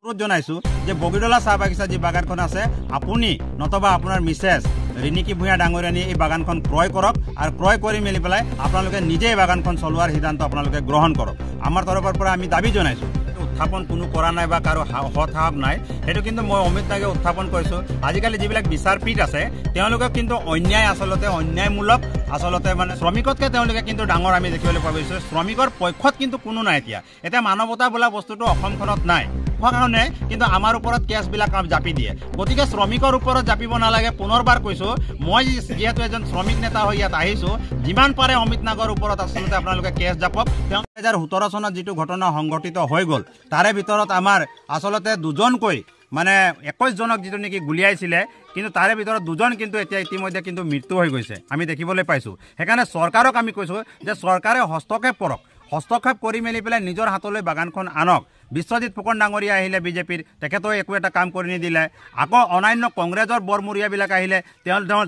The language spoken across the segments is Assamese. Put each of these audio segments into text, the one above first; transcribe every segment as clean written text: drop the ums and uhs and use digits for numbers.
অনুৰোধ জনাইছোঁ যে বগীতলা চাহ বাগিচা যি বাগানখন আছে আপুনি নতবা আপোনাৰ মিছেছ ৰিণিকী ভূঞা ডাঙৰীয়ানী এই বাগানখন ক্ৰয় কৰক আৰু ক্ৰয় কৰি মেলি পেলাই আপোনালোকে নিজে এই বাগানখন চলোৱাৰ সিদ্ধান্ত আপোনালোকে গ্ৰহণ কৰক। আমাৰ তৰফৰ পৰা আমি দাবী জনাইছোঁ। উত্থাপন কোনো কৰা নাই বা কাৰো হতাহক নাই, সেইটো কিন্তু মই অমিত নাগে উত্থাপন কৰিছোঁ। আজিকালি যিবিলাক বিচাৰপীঠ আছে তেওঁলোকক কিন্তু অন্যায় আচলতে অন্যায়মূলক আচলতে মানে শ্ৰমিকতকৈ তেওঁলোকে কিন্তু ডাঙৰ আমি দেখিবলৈ পোৱা গৈছোঁ। শ্ৰমিকৰ পক্ষত কিন্তু কোনো নাই। এতিয়া মানৱতা বোলা বস্তুটো অসমখনত নাই কাৰণে কিন্তু আমাৰ ওপৰত কেছবিলাক জাপি দিয়ে। গতিকে শ্ৰমিকৰ ওপৰত জাপিব নালাগে। পুনৰবাৰ কৈছোঁ, মই যিহেতু এজন শ্ৰমিক নেতা হৈ ইয়াত আহিছোঁ, যিমান পাৰে অমিত নাগৰ ওপৰত আচলতে আপোনালোকে কেছ জাপক। 2017 চনত যিটো ঘটনা সংঘটিত হৈ গ'ল তাৰে ভিতৰত আমাৰ আচলতে দুজনকৈ মানে 21 জনক যিটো নেকি গুলিয়াইছিলে, কিন্তু তাৰে ভিতৰত দুজন কিন্তু এতিয়া ইতিমধ্যে কিন্তু মৃত্যু হৈ গৈছে আমি দেখিবলৈ পাইছোঁ। সেইকাৰণে চৰকাৰক আমি কৈছোঁ যে চৰকাৰে হস্তক্ষেপ কৰক, হস্তক্ষেপ কৰি মেলি পেলাই নিজৰ হাতলৈ বাগানখন আনক। বিশ্বজিৎ ফুকন ডাঙৰীয়া আহিলে বিজেপিৰ, তেখেতেও একো এটা কাম কৰি নিদিলে। আকৌ অন্যান্য কংগ্ৰেছৰ বৰমূৰীয়াবিলাক আহিলে,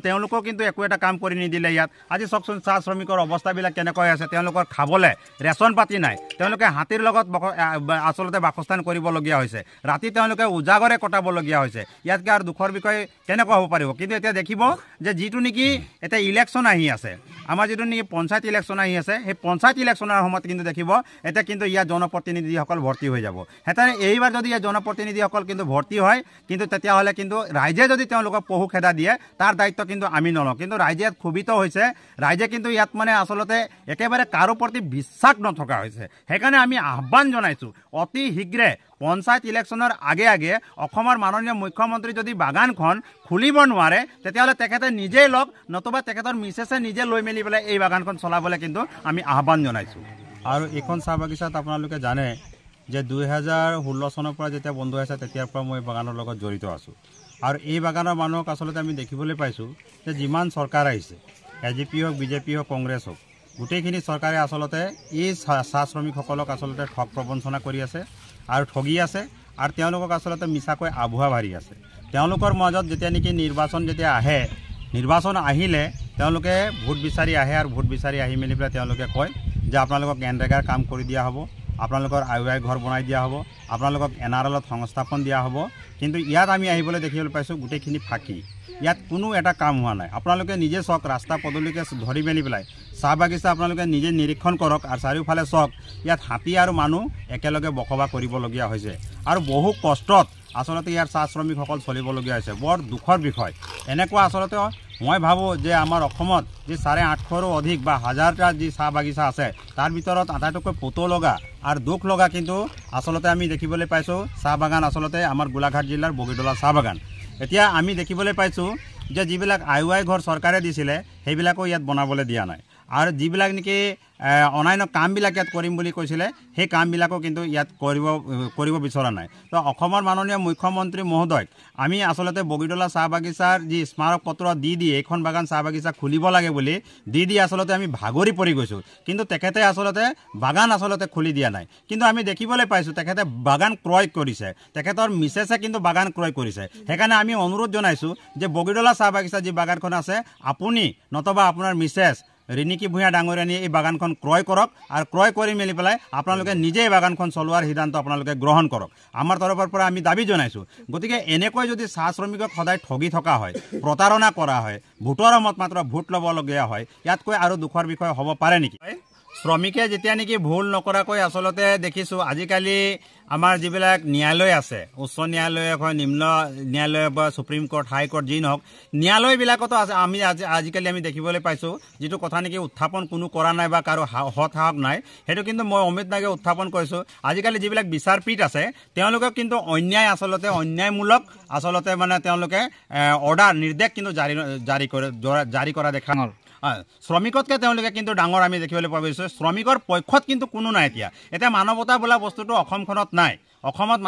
তেওঁলোকেও কিন্তু একো এটা কাম কৰি নিদিলে। ইয়াত আজি চাওকচোন চাহ শ্ৰমিকৰ অৱস্থাবিলাক কেনেকৈ আছে। তেওঁলোকৰ খাবলৈ ৰেচন পাতি নাই, তেওঁলোকে হাতীৰ লগত আচলতে বাসস্থান কৰিবলগীয়া হৈছে, ৰাতি তেওঁলোকে উজাগৰে কটাবলগীয়া হৈছে। ইয়াতকৈ আৰু দুখৰ বিষয়ে কেনেকুৱা হ'ব পাৰিব। কিন্তু এতিয়া দেখিব যে যিটো নেকি এতিয়া ইলেকশ্যন আহি আছে, আমাৰ যিটো নেকি পঞ্চায়ত ইলেকশ্যন আহি আছে, সেই পঞ্চায়ত ইলেকশ্যনৰ সময়ত কিন্তু দেখিব এতিয়া কিন্তু ইয়াত জনপ্ৰতিনিধিসকল ভৰ্তি হৈ যাব। সেইকাৰণে এইবাৰ যদি ইয়াত জনপ্ৰতিনিধিসকল কিন্তু ভৰ্তি হয়, কিন্তু তেতিয়াহ'লে কিন্তু ৰাইজে যদি তেওঁলোকক পহু খেদা দিয়ে তাৰ দায়িত্ব কিন্তু আমি নলওঁ। কিন্তু ৰাইজে ইয়াত ক্ষোভিত হৈছে, ৰাইজে কিন্তু ইয়াত মানে আচলতে একেবাৰে কাৰো প্ৰতি বিশ্বাস নথকা হৈছে। সেইকাৰণে আমি আহ্বান জনাইছোঁ, অতি শীঘ্ৰে পঞ্চায়ত ইলেকশ্যনৰ আগে আগে অসমৰ মাননীয় মুখ্যমন্ত্ৰী যদি বাগানখন খুলিব নোৱাৰে তেতিয়াহ'লে তেখেতে নিজেই লওক, নতুবা তেখেতৰ মিছেছে নিজে লৈ মেলি পেলাই এই বাগানখন চলাবলৈ কিন্তু আমি আহ্বান জনাইছোঁ। আৰু এইখন চাহ বাগিচাত আপোনালোকে জানে যে 2016 চনৰ পৰা যেতিয়া বন্ধ হৈছে তেতিয়াৰ পৰা মই বাগানৰ লগত জড়িত আছোঁ। আৰু এই বাগানৰ মানুহক আচলতে আমি দেখিবলৈ পাইছোঁ যে যিমান চৰকাৰ আহিছে, AGP হওক, BJP হওক, কংগ্ৰেছ হওক, গোটেইখিনি চৰকাৰে আচলতে এই চাহ শ্ৰমিকসকলক আচলতে ঠগ প্ৰবঞ্চনা কৰি আছে আৰু ঠগি আছে, আৰু তেওঁলোকক আচলতে মিছাকৈ আভুৱা ভাৰি আছে। তেওঁলোকৰ মাজত যেতিয়া নেকি নিৰ্বাচন যেতিয়া আহে, নিৰ্বাচন আহিলে তেওঁলোকে ভোট বিচাৰি আহে, আৰু ভোট বিচাৰি আহি মেলি পেলাই তেওঁলোকে কয় যে আপোনালোকক এনৰেগাৰ কাম কৰি দিয়া হ'ব, আপোনালোকৰ আই ঘৰ বনাই দিয়া হ'ব, আপোনালোকক NRLত সংস্থাপন দিয়া হ'ব। কিন্তু ইয়াত আমি আহিবলৈ দেখিবলৈ পাইছোঁ গোটেইখিনি ফাঁকি, ইয়াত কোনো এটা কাম হোৱা নাই। আপোনালোকে নিজে চাওক, ৰাস্তা পদূলিকে ধৰি মেলি পেলাই চাহ বাগিচা আপোনালোকে নিজে নিৰীক্ষণ কৰক, আৰু চাৰিওফালে চাওক, ইয়াত হাতী আৰু মানুহ একেলগে বসবাস কৰিবলগীয়া হৈছে, আৰু বহু কষ্টত আচলতে ইয়াৰ চাহ শ্ৰমিকসকল চলিবলগীয়া হৈছে। বৰ দুখৰ বিষয়। এনেকুৱা আচলতে মই ভাবোঁ যে আমাৰ অসমত যি 850ৰো অধিক বা 1000টা যি চাহ বাগিচা আছে তাৰ ভিতৰত আটাইতকৈ পুতৌ লগা আৰু দুখ লগা কিন্তু আচলতে আমি দেখিবলৈ পাইছোঁ চাহ বাগান আচলতে আমাৰ গোলাঘাট জিলাৰ বগীতলা চাহ বাগান। এতিয়া আমি দেখিবলৈ পাইছোঁ যে যিবিলাক আই ঘৰ চৰকাৰে দিছিলে সেইবিলাকো ইয়াত বনাবলৈ দিয়া নাই, আৰু যিবিলাক নেকি অন্যান্য কামবিলাক ইয়াত কৰিম বুলি কৈছিলে সেই কামবিলাকো কিন্তু ইয়াত কৰিব বিচৰা নাই। তো অসমৰ মাননীয় মুখ্যমন্ত্ৰী মহোদয়ক আমি আচলতে বগীতলা চাহ বাগিচাৰ যি স্মাৰক পত্ৰ দি এইখন বাগান চাহ বাগিচা খুলিব লাগে বুলি দি আচলতে আমি ভাগৰি পৰি গৈছোঁ, কিন্তু তেখেতে আচলতে বাগান আচলতে খুলি দিয়া নাই। কিন্তু আমি দেখিবলৈ পাইছোঁ তেখেতে বাগান ক্ৰয় কৰিছে, তেখেতৰ মিছেছে কিন্তু বাগান ক্ৰয় কৰিছে। সেইকাৰণে আমি অনুৰোধ জনাইছোঁ যে বগীতলা চাহ বাগিচা যি বাগানখন আছে আপুনি নতবা আপোনাৰ মিছেছ ৰিণিকী ভূঞা ডাঙৰীয়ানী এই বাগানখন ক্ৰয় কৰক, আৰু ক্ৰয় কৰি মেলি পেলাই আপোনালোকে নিজে এই বাগানখন চলোৱাৰ সিদ্ধান্ত আপোনালোকে গ্ৰহণ কৰক। আমাৰ তৰফৰ পৰা আমি দাবী জনাইছোঁ। গতিকে এনেকৈ যদি চাহ শ্ৰমিকক সদায় ঠগি থকা হয়, প্ৰতাৰণা কৰা হয়, ভোটৰ সময়ত মাত্ৰ ভোট ল'বলগীয়া হয়, ইয়াতকৈ আৰু দুখৰ বিষয় হ'ব পাৰে নেকি? শ্ৰমিকে যেতিয়া নেকি ভুল নকৰাকৈ আচলতে দেখিছোঁ আজিকালি আমাৰ যিবিলাক ন্যায়ালয় আছে, উচ্চ ন্যায়ালয় হয়, নিম্ন ন্যায়ালয় বা সুপ্ৰিম কোৰ্ট, হাইকোৰ্ট যি নহওক, ন্যায়ালয়বিলাকতো আছে আমি আজিকালি আমি দেখিবলৈ পাইছোঁ যিটো কথা নেকি উত্থাপন কোনো কৰা নাই বা কাৰো হতাহক নাই, সেইটো কিন্তু মই অমিত নাগে উত্থাপন কৰিছোঁ। আজিকালি যিবিলাক বিচাৰপীঠ আছে তেওঁলোকক কিন্তু অন্যায় আচলতে অন্যায়মূলক আচলতে মানে তেওঁলোকে অৰ্ডাৰ নিৰ্দেশ কিন্তু জাৰি কৰা দেখা গ'ল। শ্ৰমিকতকৈ তেওঁলোকে কিন্তু ডাঙৰ আমি দেখিবলৈ পোৱা গৈছোঁ। শ্ৰমিকৰ পক্ষত কিন্তু কোনো নাই। এতিয়া মানৱতা বোলা বস্তুটো অসমখনত নাই। অসমত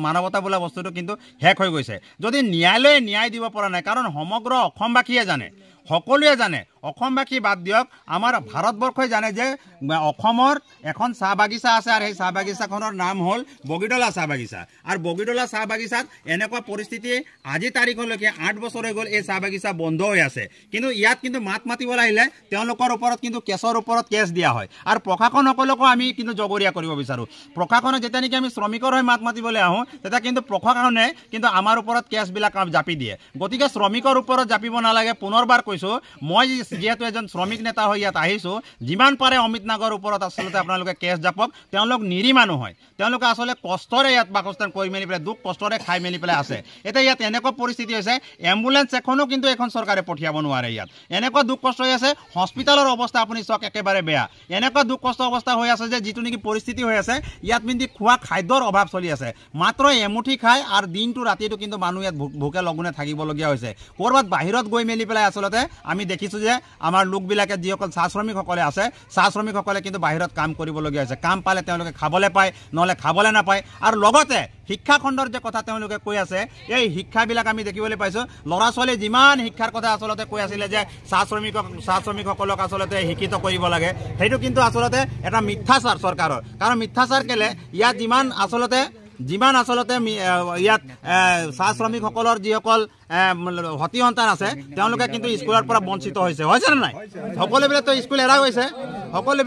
মানৱতা বোলা বস্তুটো কিন্তু শেষ হৈ গৈছে। যদি ন্যায়ালয়ে ন্যায় দিব পৰা নাই, কাৰণ সমগ্ৰ অসমবাসীয়ে জানে, সকলোৱে জানে, অসমবাসী বাদ দিয়ক, আমাৰ ভাৰতবৰ্ষই জানে যে অসমৰ এখন চাহ বাগিচা আছে আৰু সেই চাহ বাগিচাখনৰ নাম হ'ল বগীতলা চাহ বাগিচা। আৰু বগীতলা চাহ বাগিচাত এনেকুৱা পৰিস্থিতি আজি তাৰিখলৈকে 8 বছৰ হৈ গ'ল এই চাহ বাগিচা বন্ধ হৈ আছে। কিন্তু ইয়াত কিন্তু মাত মাতিবলৈ আহিলে তেওঁলোকৰ ওপৰত কিন্তু কেছৰ ওপৰত কেছ দিয়া হয়। আৰু প্ৰশাসনসকলকো আমি কিন্তু জগৰীয়া কৰিব বিচাৰোঁ। প্ৰশাসনে যেতিয়া নেকি আমি শ্ৰমিকৰ হৈ মাত মাতিবলৈ আহোঁ তেতিয়া কিন্তু প্ৰশাসনে কিন্তু আমাৰ ওপৰত কেছবিলাক জাপি দিয়ে। গতিকে শ্ৰমিকৰ ওপৰত জাপিব নালাগে। পুনৰবাৰ কৈছোঁ, মই যিহেতু এজন শ্ৰমিক নেতা হৈ ইয়াত আহিছোঁ, যিমান পাৰে অমিত নাগৰ ওপৰত আচলতে আপোনালোকে কেছ জাপক। তেওঁলোক নিৰী মানুহ হয়, তেওঁলোকে আচলতে কষ্টৰে ইয়াত বাসস্থান কৰি মেলি পেলাই, দুখ কষ্টৰে খাই মেলি পেলাই আছে। এতিয়া ইয়াত এনেকুৱা পৰিস্থিতি হৈছে, এম্বুলেঞ্চ এখনো কিন্তু এখন চৰকাৰে পঠিয়াব নোৱাৰে। ইয়াত এনেকুৱা দুখ কষ্ট হৈ আছে, হস্পিটেলৰ অৱস্থা আপুনি চাওক একেবাৰে বেয়া। এনেকুৱা দুখ কষ্ট অৱস্থা হৈ আছে যে যিটো নেকি পৰিস্থিতি হৈ আছে, ইয়াত কিন্তু খোৱা খাদ্যৰ অভাৱ চলি আছে। মাত্ৰ এমুঠি খায় আৰু দিনটো ৰাতিটো কিন্তু মানুহ ইয়াত ভোকে লঘোণে থাকিবলগীয়া হৈছে। ক'ৰবাত বাহিৰত গৈ মেলি পেলাই আচলতে আমি দেখিছোঁ যে আমাৰ লোকবিলাকে যিসকল চাহ শ্ৰমিকসকলে আছে, চাহ শ্ৰমিকসকলে কিন্তু বাহিৰত কাম কৰিবলগীয়া হৈছে। কাম পালে তেওঁলোকে খাবলৈ পায়, নহ'লে খাবলৈ নাপায়। আৰু লগতে শিক্ষা খণ্ডৰ যে কথা তেওঁলোকে কৈ আছে, এই শিক্ষাবিলাক আমি দেখিবলৈ পাইছোঁ। ল'ৰা ছোৱালীয়ে যিমান শিক্ষাৰ কথা আচলতে কৈ আছিলে যে চাহ শ্ৰমিকসকলক আচলতে শিক্ষিত কৰিব লাগে, সেইটো কিন্তু আচলতে এটা মিথ্যাচাৰ চৰকাৰৰ। কাৰণ মিথ্যাচাৰ কেলে, ইয়াত যিমান আচলতে ইয়াত চাহ শ্ৰমিকসকলৰ যিসকল সতি সন্তান আছে তেওঁলোকে কিন্তু স্কুলৰ পৰা বঞ্চিত হৈছে নে নাই? সকলোবিলাকতো স্কুল এৰা গৈছে, সকলো